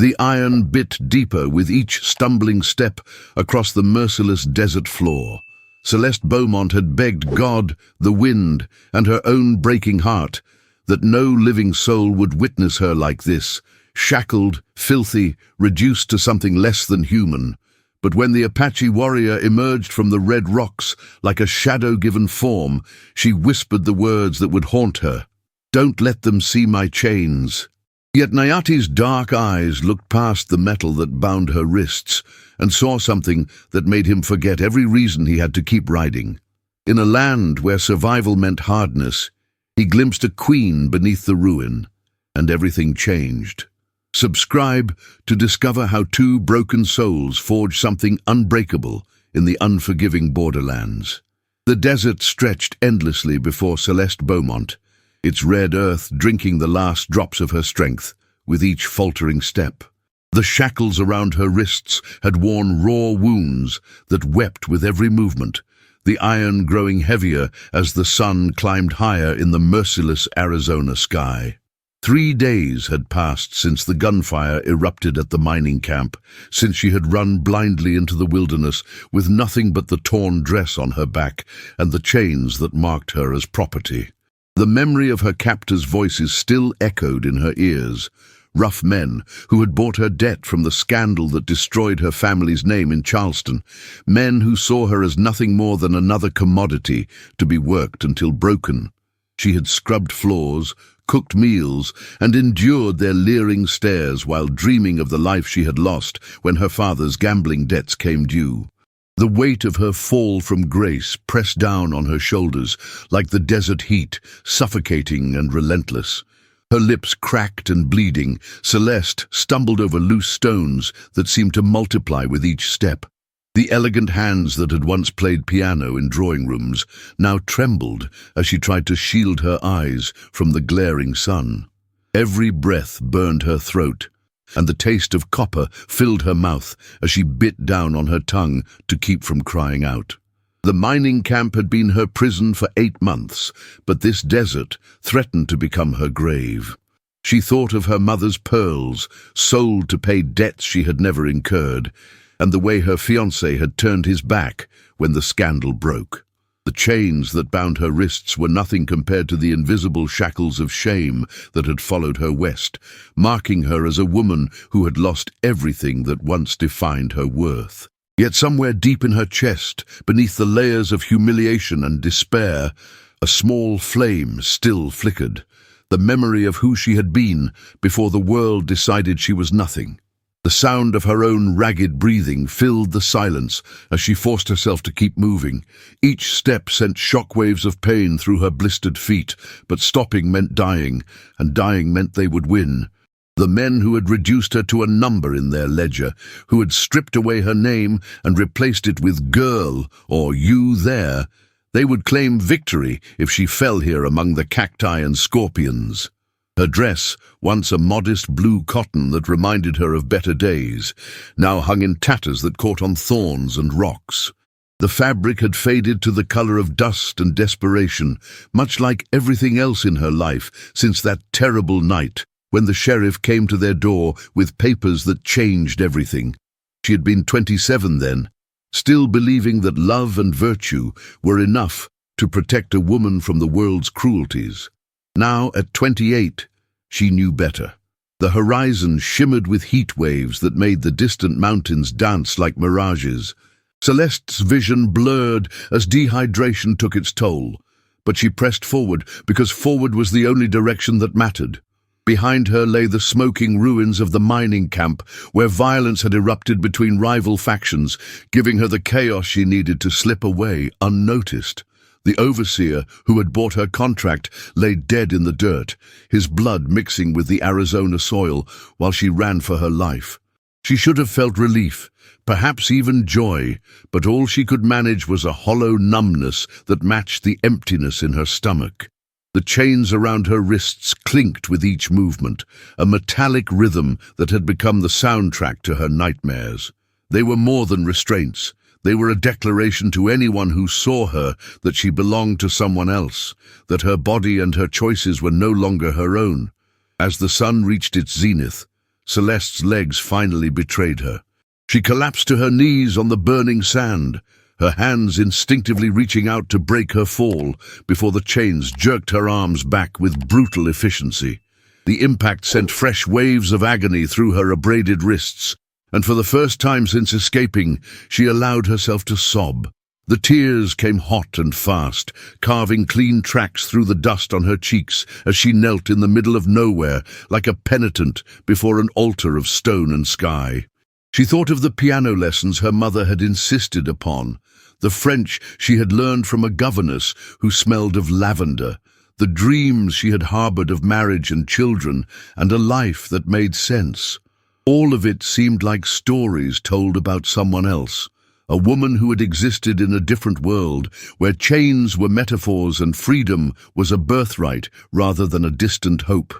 The iron bit deeper with each stumbling step across the merciless desert floor. Celeste Beaumont had begged God, the wind, and her own breaking heart that no living soul would witness her like this, shackled, filthy, reduced to something less than human. But when the Apache warrior emerged from the red rocks like a shadow-given form, she whispered the words that would haunt her. "Don't let them see my chains." Yet Nayate's dark eyes looked past the metal that bound her wrists and saw something that made him forget every reason he had to keep riding. In a land where survival meant hardness, he glimpsed a queen beneath the ruin, and everything changed. Subscribe to discover how two broken souls forge something unbreakable in the unforgiving borderlands. The desert stretched endlessly before Celeste Beaumont, its red earth drinking the last drops of her strength with each faltering step. The shackles around her wrists had worn raw wounds that wept with every movement, the iron growing heavier as the sun climbed higher in the merciless Arizona sky. 3 days had passed since the gunfire erupted at the mining camp, since she had run blindly into the wilderness with nothing but the torn dress on her back and the chains that marked her as property. The memory of her captors' voices still echoed in her ears, rough men who had bought her debt from the scandal that destroyed her family's name in Charleston, men who saw her as nothing more than another commodity to be worked until broken. She had scrubbed floors, cooked meals, and endured their leering stares while dreaming of the life she had lost when her father's gambling debts came due. The weight of her fall from grace pressed down on her shoulders like the desert heat, suffocating and relentless. Her lips cracked and bleeding, Celeste stumbled over loose stones that seemed to multiply with each step. The elegant hands that had once played piano in drawing rooms now trembled as she tried to shield her eyes from the glaring sun. Every breath burned her throat, and the taste of copper filled her mouth as she bit down on her tongue to keep from crying out. The mining camp had been her prison for 8 months, but this desert threatened to become her grave. She thought of her mother's pearls, sold to pay debts she had never incurred, and the way her fiancé had turned his back when the scandal broke. The chains that bound her wrists were nothing compared to the invisible shackles of shame that had followed her west, marking her as a woman who had lost everything that once defined her worth. Yet somewhere deep in her chest, beneath the layers of humiliation and despair, a small flame still flickered, the memory of who she had been before the world decided she was nothing. The sound of her own ragged breathing filled the silence as she forced herself to keep moving. Each step sent shockwaves of pain through her blistered feet, but stopping meant dying, and dying meant they would win. The men who had reduced her to a number in their ledger, who had stripped away her name and replaced it with girl or you there, they would claim victory if she fell here among the cacti and scorpions. Her dress, once a modest blue cotton that reminded her of better days, now hung in tatters that caught on thorns and rocks. The fabric had faded to the color of dust and desperation, much like everything else in her life since that terrible night when the sheriff came to their door with papers that changed everything. She had been 27 then, still believing that love and virtue were enough to protect a woman from the world's cruelties. Now, at 28, she knew better. The horizon shimmered with heat waves that made the distant mountains dance like mirages. Celeste's vision blurred as dehydration took its toll, but she pressed forward because forward was the only direction that mattered. Behind her lay the smoking ruins of the mining camp, where violence had erupted between rival factions, giving her the chaos she needed to slip away unnoticed. The overseer who had bought her contract lay dead in the dirt, his blood mixing with the Arizona soil while she ran for her life. She should have felt relief, perhaps even joy, but all she could manage was a hollow numbness that matched the emptiness in her stomach. The chains around her wrists clinked with each movement, a metallic rhythm that had become the soundtrack to her nightmares. They were more than restraints. They were a declaration to anyone who saw her that she belonged to someone else, that her body and her choices were no longer her own. As the sun reached its zenith, Celeste's legs finally betrayed her. She collapsed to her knees on the burning sand, her hands instinctively reaching out to break her fall before the chains jerked her arms back with brutal efficiency. The impact sent fresh waves of agony through her abraded wrists, and for the first time since escaping, she allowed herself to sob. The tears came hot and fast, carving clean tracks through the dust on her cheeks as she knelt in the middle of nowhere like a penitent before an altar of stone and sky. She thought of the piano lessons her mother had insisted upon, the French she had learned from a governess who smelled of lavender, the dreams she had harbored of marriage and children, and a life that made sense. All of it seemed like stories told about someone else, a woman who had existed in a different world, where chains were metaphors and freedom was a birthright rather than a distant hope.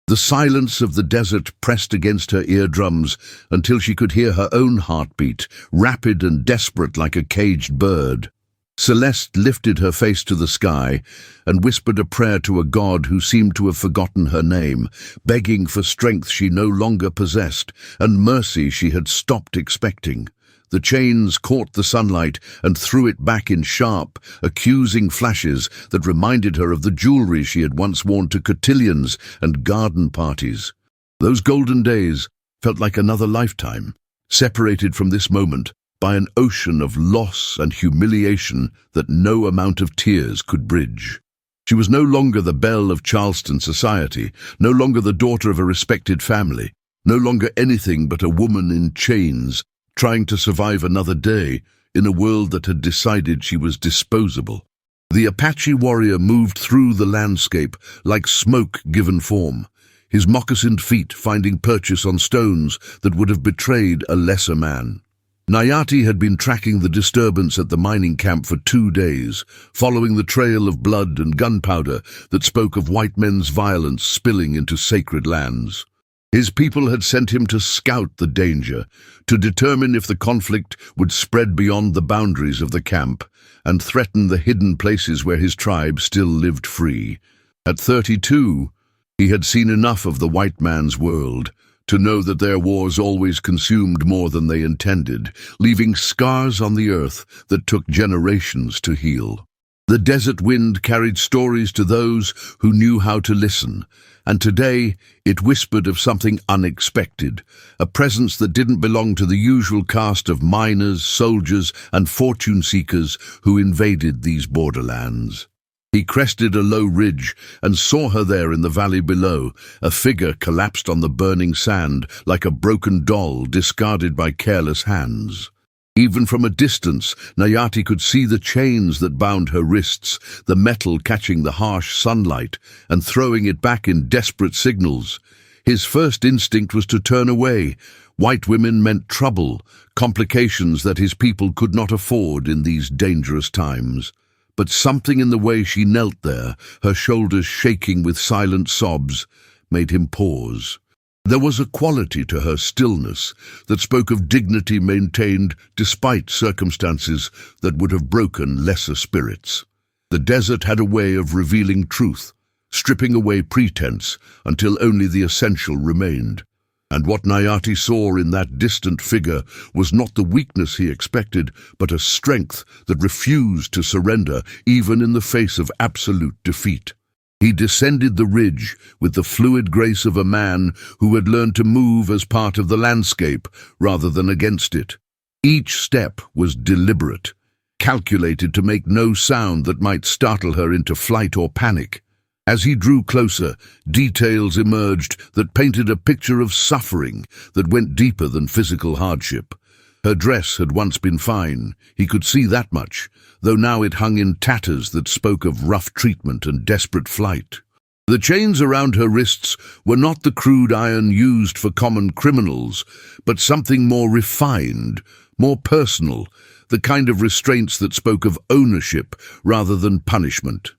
The silence of the desert pressed against her eardrums until she could hear her own heartbeat, rapid and desperate like a caged bird. Celeste lifted her face to the sky and whispered a prayer to a god who seemed to have forgotten her name, begging for strength she no longer possessed and mercy she had stopped expecting. The chains caught the sunlight and threw it back in sharp, accusing flashes that reminded her of the jewelry she had once worn to cotillions and garden parties. Those golden days felt like another lifetime, separated from this moment by an ocean of loss and humiliation that no amount of tears could bridge. She was no longer the belle of Charleston society, no longer the daughter of a respected family, no longer anything but a woman in chains, trying to survive another day in a world that had decided she was disposable. The Apache warrior moved through the landscape like smoke given form, his moccasined feet finding purchase on stones that would have betrayed a lesser man. Nayati had been tracking the disturbance at the mining camp for 2 days, following the trail of blood and gunpowder that spoke of white men's violence spilling into sacred lands. His people had sent him to scout the danger, to determine if the conflict would spread beyond the boundaries of the camp and threaten the hidden places where his tribe still lived free. At 32, he had seen enough of the white man's world to know that their wars always consumed more than they intended, leaving scars on the earth that took generations to heal. The desert wind carried stories to those who knew how to listen, and today it whispered of something unexpected, a presence that didn't belong to the usual cast of miners, soldiers, and fortune-seekers who invaded these borderlands. He crested a low ridge and saw her there in the valley below, a figure collapsed on the burning sand like a broken doll discarded by careless hands. Even from a distance, Nayati could see the chains that bound her wrists, the metal catching the harsh sunlight and throwing it back in desperate signals. His first instinct was to turn away. White women meant trouble, complications that his people could not afford in these dangerous times. But something in the way she knelt there, her shoulders shaking with silent sobs, made him pause. There was a quality to her stillness that spoke of dignity maintained despite circumstances that would have broken lesser spirits. The desert had a way of revealing truth, stripping away pretense until only the essential remained. And what Nayati saw in that distant figure was not the weakness he expected, but a strength that refused to surrender even in the face of absolute defeat. He descended the ridge with the fluid grace of a man who had learned to move as part of the landscape rather than against it. Each step was deliberate, calculated to make no sound that might startle her into flight or panic. As he drew closer, details emerged that painted a picture of suffering that went deeper than physical hardship. Her dress had once been fine, he could see that much, though now it hung in tatters that spoke of rough treatment and desperate flight. The chains around her wrists were not the crude iron used for common criminals, but something more refined, more personal, the kind of restraints that spoke of ownership rather than punishment.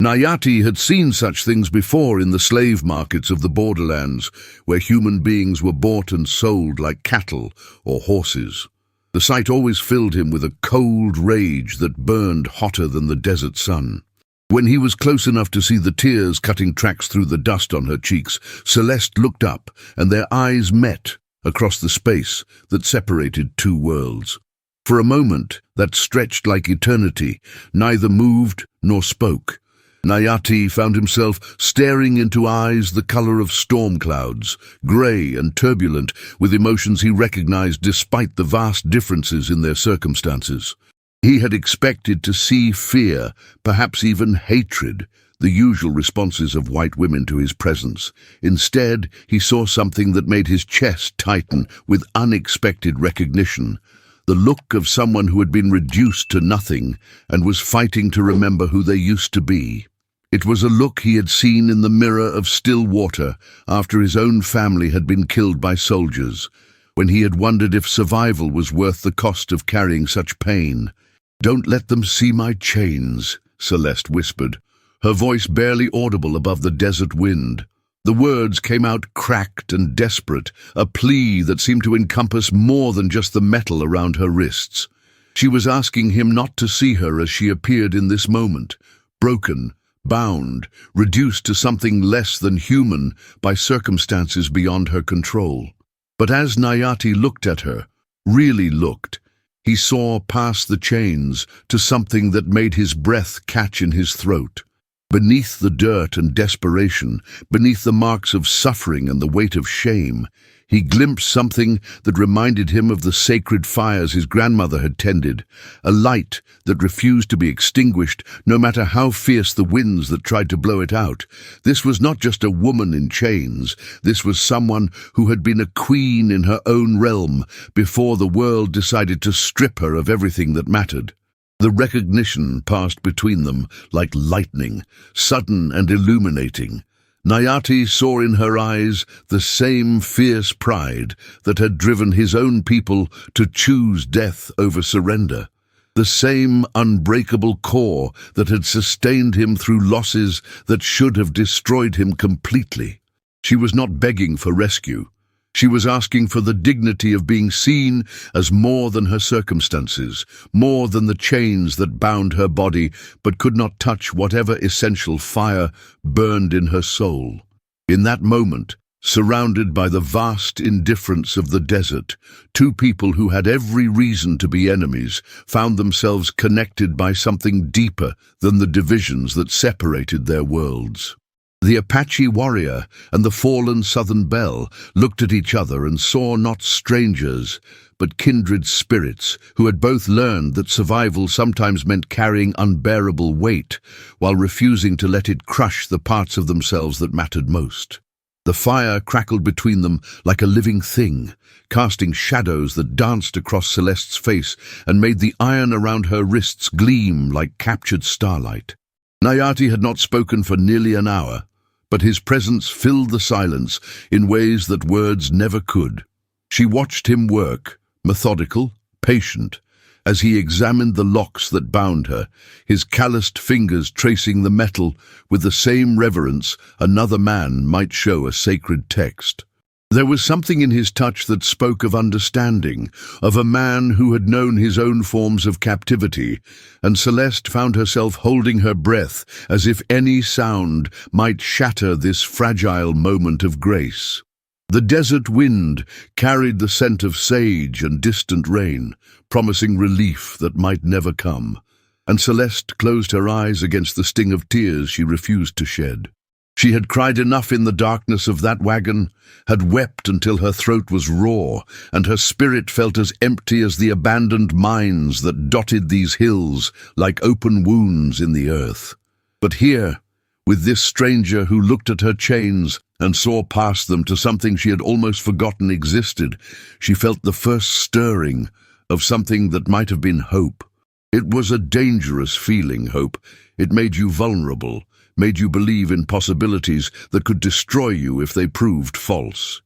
Nayati had seen such things before in the slave markets of the borderlands, where human beings were bought and sold like cattle or horses. The sight always filled him with a cold rage that burned hotter than the desert sun. When he was close enough to see the tears cutting tracks through the dust on her cheeks, Celeste looked up, and their eyes met across the space that separated two worlds. For a moment that stretched like eternity, neither moved nor spoke. Nayati found himself staring into eyes the color of storm clouds, grey and turbulent, with emotions he recognized despite the vast differences in their circumstances. He had expected to see fear, perhaps even hatred, the usual responses of white women to his presence. Instead, he saw something that made his chest tighten with unexpected recognition. The look of someone who had been reduced to nothing and was fighting to remember who they used to be. It was a look he had seen in the mirror of still water after his own family had been killed by soldiers, when he had wondered if survival was worth the cost of carrying such pain. "Don't let them see my chains," Celeste whispered, her voice barely audible above the desert wind. The words came out cracked and desperate, a plea that seemed to encompass more than just the metal around her wrists. She was asking him not to see her as she appeared in this moment, broken, bound, reduced to something less than human by circumstances beyond her control. But as Nayati looked at her, really looked, he saw past the chains to something that made his breath catch in his throat. Beneath the dirt and desperation, beneath the marks of suffering and the weight of shame, he glimpsed something that reminded him of the sacred fires his grandmother had tended, a light that refused to be extinguished no matter how fierce the winds that tried to blow it out. This was not just a woman in chains. This was someone who had been a queen in her own realm before the world decided to strip her of everything that mattered. The recognition passed between them like lightning, sudden and illuminating. Nayati saw in her eyes the same fierce pride that had driven his own people to choose death over surrender, the same unbreakable core that had sustained him through losses that should have destroyed him completely. She was not begging for rescue. She was asking for the dignity of being seen as more than her circumstances, more than the chains that bound her body but could not touch whatever essential fire burned in her soul. In that moment, surrounded by the vast indifference of the desert, two people who had every reason to be enemies found themselves connected by something deeper than the divisions that separated their worlds. The Apache warrior and the fallen Southern belle looked at each other and saw not strangers, but kindred spirits who had both learned that survival sometimes meant carrying unbearable weight while refusing to let it crush the parts of themselves that mattered most. The fire crackled between them like a living thing, casting shadows that danced across Celeste's face and made the iron around her wrists gleam like captured starlight. Nayati had not spoken for nearly an hour, but his presence filled the silence in ways that words never could. She watched him work, methodical, patient, as he examined the locks that bound her, his calloused fingers tracing the metal with the same reverence another man might show a sacred text. There was something in his touch that spoke of understanding, of a man who had known his own forms of captivity, and Celeste found herself holding her breath as if any sound might shatter this fragile moment of grace. The desert wind carried the scent of sage and distant rain, promising relief that might never come, and Celeste closed her eyes against the sting of tears she refused to shed. She had cried enough in the darkness of that wagon, had wept until her throat was raw, and her spirit felt as empty as the abandoned mines that dotted these hills like open wounds in the earth. But here, with this stranger who looked at her chains and saw past them to something she had almost forgotten existed, she felt the first stirring of something that might have been hope. It was a dangerous feeling, hope. It made you vulnerable, made you believe in possibilities that could destroy you if they proved false.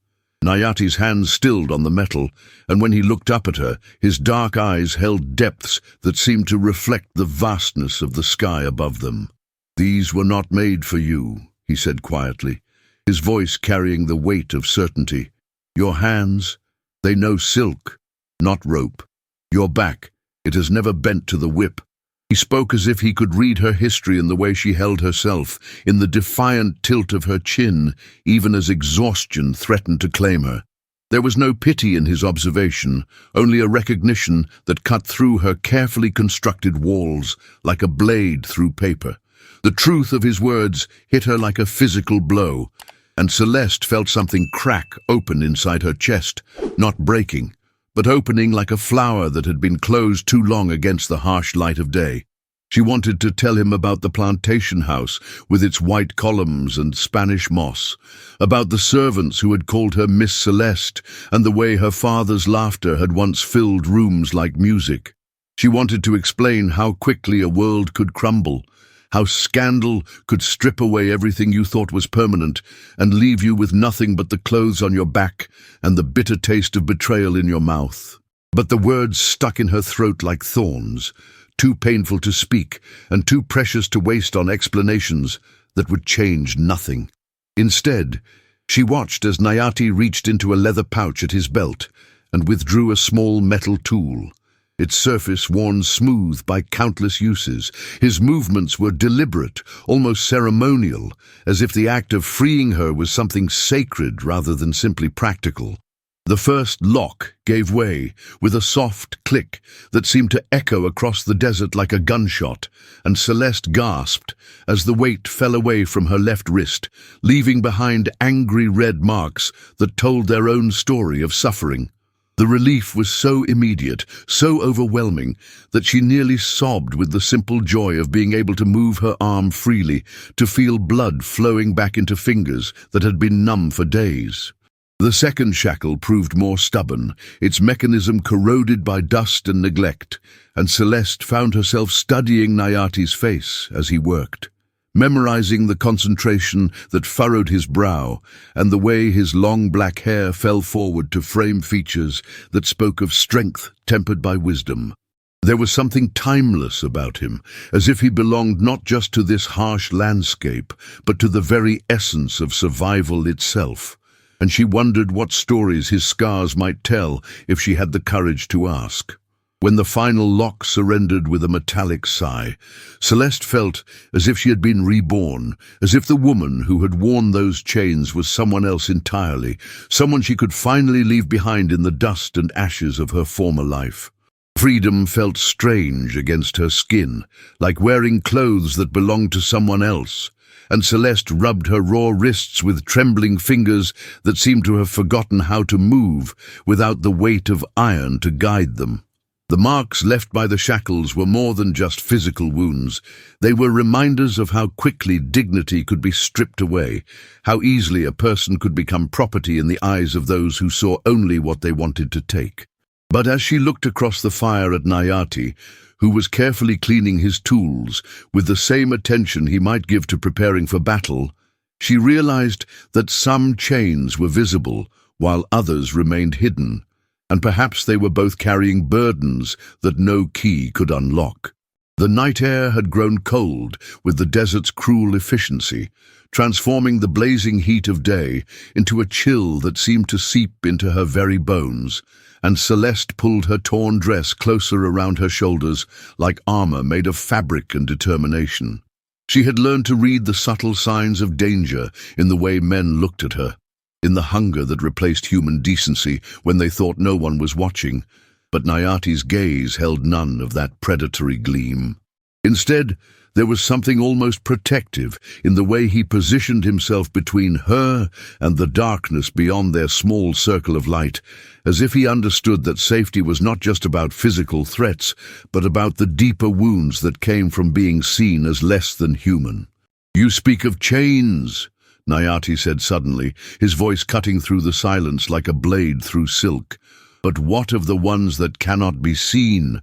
Nayati's hands stilled on the metal, and when he looked up at her, his dark eyes held depths that seemed to reflect the vastness of the sky above them. "These were not made for you," he said quietly, his voice carrying the weight of certainty. "Your hands, they know silk, not rope. Your back, it has never bent to the whip. He spoke as if he could read her history in the way she held herself, in the defiant tilt of her chin, even as exhaustion threatened to claim her. There was no pity in his observation, only a recognition that cut through her carefully constructed walls like a blade through paper. The truth of his words hit her like a physical blow, and Celeste felt something crack open inside her chest, not breaking, but opening like a flower that had been closed too long against the harsh light of day. She wanted to tell him about the plantation house with its white columns and Spanish moss, about the servants who had called her Miss Celeste, and the way her father's laughter had once filled rooms like music. She wanted to explain how quickly a world could crumble, how scandal could strip away everything you thought was permanent and leave you with nothing but the clothes on your back and the bitter taste of betrayal in your mouth. But the words stuck in her throat like thorns, too painful to speak and too precious to waste on explanations that would change nothing. Instead, she watched as Nayati reached into a leather pouch at his belt and withdrew a small metal tool. Its surface worn smooth by countless uses, his movements were deliberate, almost ceremonial, as if the act of freeing her was something sacred rather than simply practical. The first lock gave way, with a soft click that seemed to echo across the desert like a gunshot, and Celeste gasped as the weight fell away from her left wrist, leaving behind angry red marks that told their own story of suffering. The relief was so immediate, so overwhelming, that she nearly sobbed with the simple joy of being able to move her arm freely, to feel blood flowing back into fingers that had been numb for days. The second shackle proved more stubborn, its mechanism corroded by dust and neglect, and Celeste found herself studying Nayati's face as he worked, memorizing the concentration that furrowed his brow and the way his long black hair fell forward to frame features that spoke of strength tempered by wisdom. There was something timeless about him, as if he belonged not just to this harsh landscape, but to the very essence of survival itself. And she wondered what stories his scars might tell if she had the courage to ask. When the final lock surrendered with a metallic sigh, Celeste felt as if she had been reborn, as if the woman who had worn those chains was someone else entirely, someone she could finally leave behind in the dust and ashes of her former life. Freedom felt strange against her skin, like wearing clothes that belonged to someone else, and Celeste rubbed her raw wrists with trembling fingers that seemed to have forgotten how to move without the weight of iron to guide them. The marks left by the shackles were more than just physical wounds. They were reminders of how quickly dignity could be stripped away, how easily a person could become property in the eyes of those who saw only what they wanted to take. But as she looked across the fire at Nayati, who was carefully cleaning his tools with the same attention he might give to preparing for battle, she realized that some chains were visible while others remained hidden, and perhaps they were both carrying burdens that no key could unlock. The night air had grown cold with the desert's cruel efficiency, transforming the blazing heat of day into a chill that seemed to seep into her very bones, and Celeste pulled her torn dress closer around her shoulders like armor made of fabric and determination. She had learned to read the subtle signs of danger in the way men looked at her, in the hunger that replaced human decency when they thought no one was watching, but Nayati's gaze held none of that predatory gleam. Instead, there was something almost protective in the way he positioned himself between her and the darkness beyond their small circle of light, as if he understood that safety was not just about physical threats, but about the deeper wounds that came from being seen as less than human. "You speak of chains," Nayati said suddenly, his voice cutting through the silence like a blade through silk. "But what of the ones that cannot be seen?"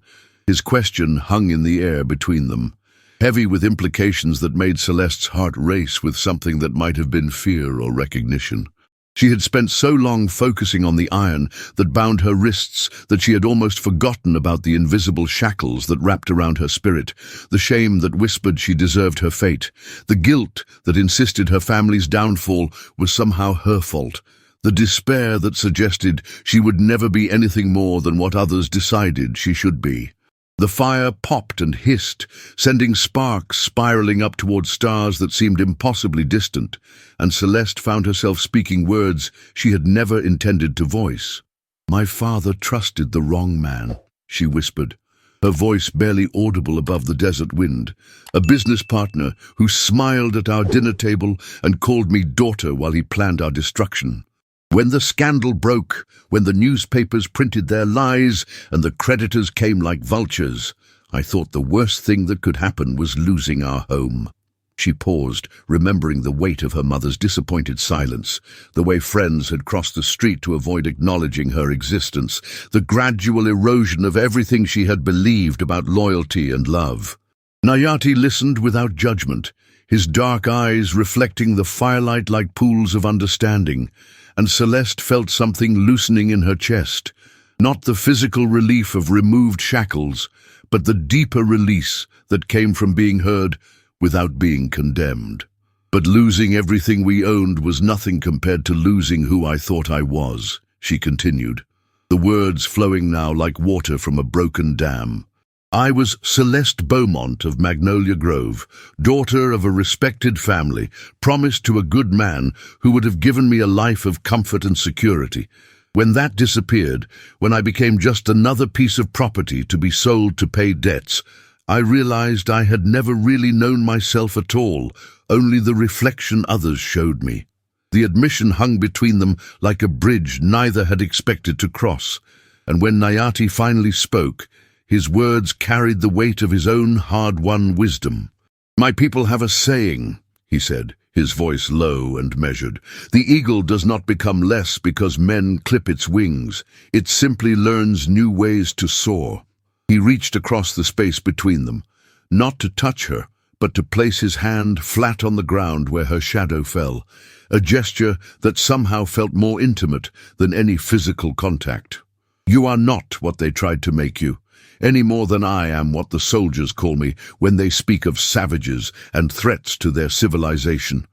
His question hung in the air between them, heavy with implications that made Celeste's heart race with something that might have been fear or recognition. She had spent so long focusing on the iron that bound her wrists that she had almost forgotten about the invisible shackles that wrapped around her spirit, the shame that whispered she deserved her fate, the guilt that insisted her family's downfall was somehow her fault, the despair that suggested she would never be anything more than what others decided she should be. The fire popped and hissed, sending sparks spiraling up towards stars that seemed impossibly distant, and Celeste found herself speaking words she had never intended to voice. "My father trusted the wrong man," she whispered, her voice barely audible above the desert wind. "A business partner who smiled at our dinner table and called me daughter while he planned our destruction. When the scandal broke, when the newspapers printed their lies and the creditors came like vultures, I thought the worst thing that could happen was losing our home." She paused, remembering the weight of her mother's disappointed silence, the way friends had crossed the street to avoid acknowledging her existence, the gradual erosion of everything she had believed about loyalty and love. Nayati listened without judgment, his dark eyes reflecting the firelight like pools of understanding, and Celeste felt something loosening in her chest, not the physical relief of removed shackles, but the deeper release that came from being heard without being condemned. "But losing everything we owned was nothing compared to losing who I thought I was," she continued, the words flowing now like water from a broken dam. "I was Celeste Beaumont of Magnolia Grove, daughter of a respected family, promised to a good man who would have given me a life of comfort and security. When that disappeared, when I became just another piece of property to be sold to pay debts, I realized I had never really known myself at all, only the reflection others showed me. The admission hung between them like a bridge neither had expected to cross, and when Nayati finally spoke, his words carried the weight of his own hard-won wisdom. "My people have a saying," he said, his voice low and measured. "The eagle does not become less because men clip its wings. It simply learns new ways to soar." He reached across the space between them, not to touch her, but to place his hand flat on the ground where her shadow fell, a gesture that somehow felt more intimate than any physical contact. "You are not what they tried to make you, any more than I am what the soldiers call me when they speak of savages and threats to their civilization."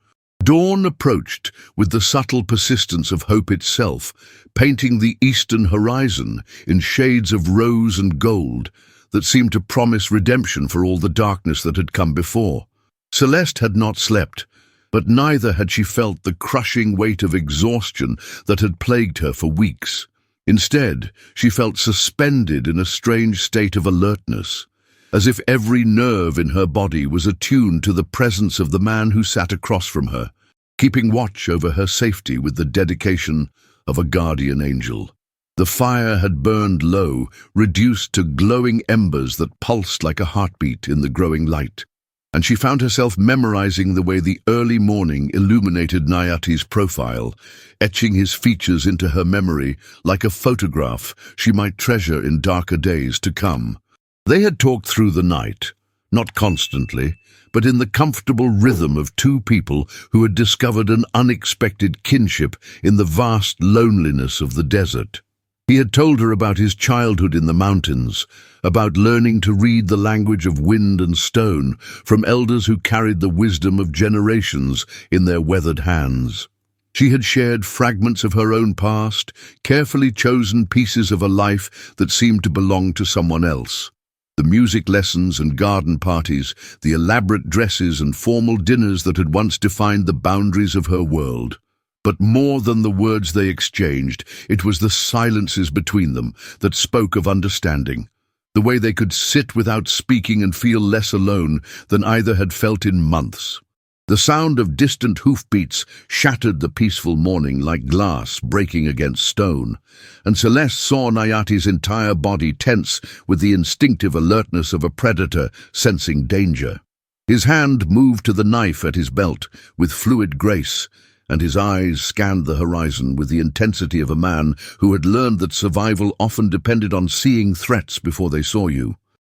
Dawn approached with the subtle persistence of hope itself, painting the eastern horizon in shades of rose and gold that seemed to promise redemption for all the darkness that had come before. Celeste had not slept, but neither had she felt the crushing weight of exhaustion that had plagued her for weeks. Instead, she felt suspended in a strange state of alertness, as if every nerve in her body was attuned to the presence of the man who sat across from her, keeping watch over her safety with the dedication of a guardian angel. The fire had burned low, reduced to glowing embers that pulsed like a heartbeat in the growing light, and she found herself memorizing the way the early morning illuminated Nayati's profile, etching his features into her memory like a photograph she might treasure in darker days to come. They had talked through the night, not constantly, but in the comfortable rhythm of two people who had discovered an unexpected kinship in the vast loneliness of the desert. He had told her about his childhood in the mountains, about learning to read the language of wind and stone from elders who carried the wisdom of generations in their weathered hands. She had shared fragments of her own past, carefully chosen pieces of a life that seemed to belong to someone else. The music lessons and garden parties, the elaborate dresses and formal dinners that had once defined the boundaries of her world. But more than the words they exchanged, it was the silences between them that spoke of understanding, the way they could sit without speaking and feel less alone than either had felt in months. The sound of distant hoofbeats shattered the peaceful morning like glass breaking against stone, and Celeste saw Nayati's entire body tense with the instinctive alertness of a predator sensing danger. His hand moved to the knife at his belt with fluid grace, and his eyes scanned the horizon with the intensity of a man who had learned that survival often depended on seeing threats before they saw you.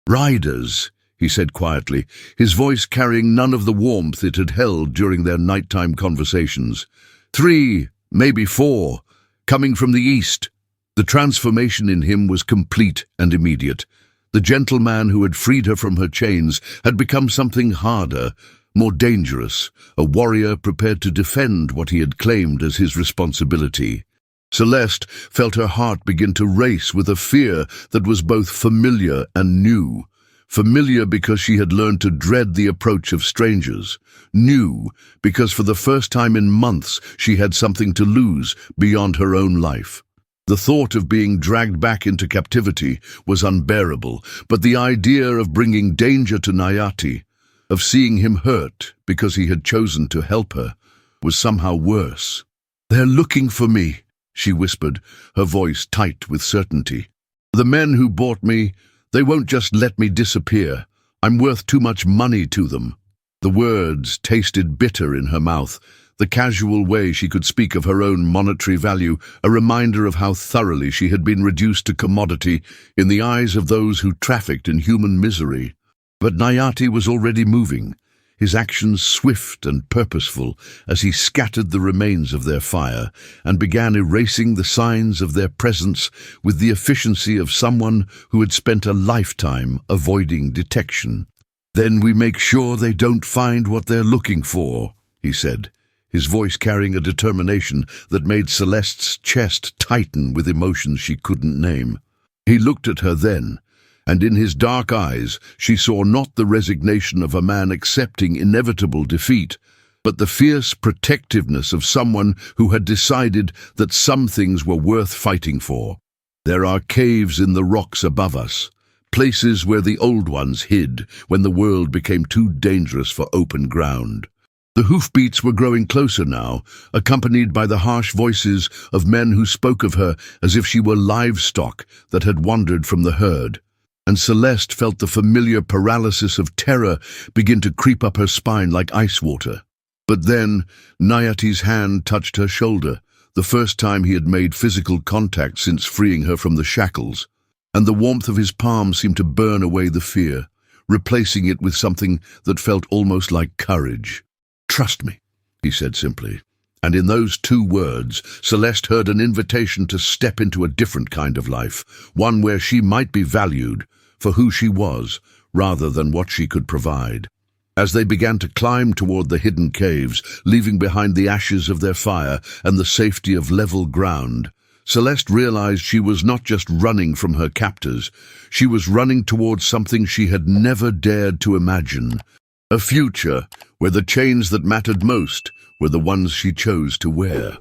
"Riders," he said quietly, his voice carrying none of the warmth it had held during their nighttime conversations. 3, maybe 4, coming from the east." The transformation in him was complete and immediate. The gentleman who had freed her from her chains had become something harder, more dangerous, a warrior prepared to defend what he had claimed as his responsibility. Celeste felt her heart begin to race with a fear that was both familiar and new. Familiar because she had learned to dread the approach of strangers. New because for the first time in months she had something to lose beyond her own life. The thought of being dragged back into captivity was unbearable, but the idea of bringing danger to Nayati, of seeing him hurt because he had chosen to help her, was somehow worse. "They're looking for me," she whispered, her voice tight with certainty. "The men who bought me, they won't just let me disappear. I'm worth too much money to them." The words tasted bitter in her mouth, the casual way she could speak of her own monetary value, a reminder of how thoroughly she had been reduced to commodity in the eyes of those who trafficked in human misery. But Nayati was already moving, his actions swift and purposeful as he scattered the remains of their fire and began erasing the signs of their presence with the efficiency of someone who had spent a lifetime avoiding detection. "Then we make sure they don't find what they're looking for," he said, his voice carrying a determination that made Celeste's chest tighten with emotions she couldn't name. He looked at her then, and in his dark eyes she saw not the resignation of a man accepting inevitable defeat, but the fierce protectiveness of someone who had decided that some things were worth fighting for. "There are caves in the rocks above us, places where the old ones hid when the world became too dangerous for open ground." The hoofbeats were growing closer now, accompanied by the harsh voices of men who spoke of her as if she were livestock that had wandered from the herd. And Celeste felt the familiar paralysis of terror begin to creep up her spine like ice water. But then Nayati's hand touched her shoulder, the first time he had made physical contact since freeing her from the shackles, and the warmth of his palm seemed to burn away the fear, replacing it with something that felt almost like courage. "Trust me," he said simply. And in those two words, Celeste heard an invitation to step into a different kind of life, one where she might be valued for who she was rather than what she could provide. As they began to climb toward the hidden caves, leaving behind the ashes of their fire and the safety of level ground, Celeste realized she was not just running from her captors, she was running towards something she had never dared to imagine. A future where the chains that mattered most were the ones she chose to wear.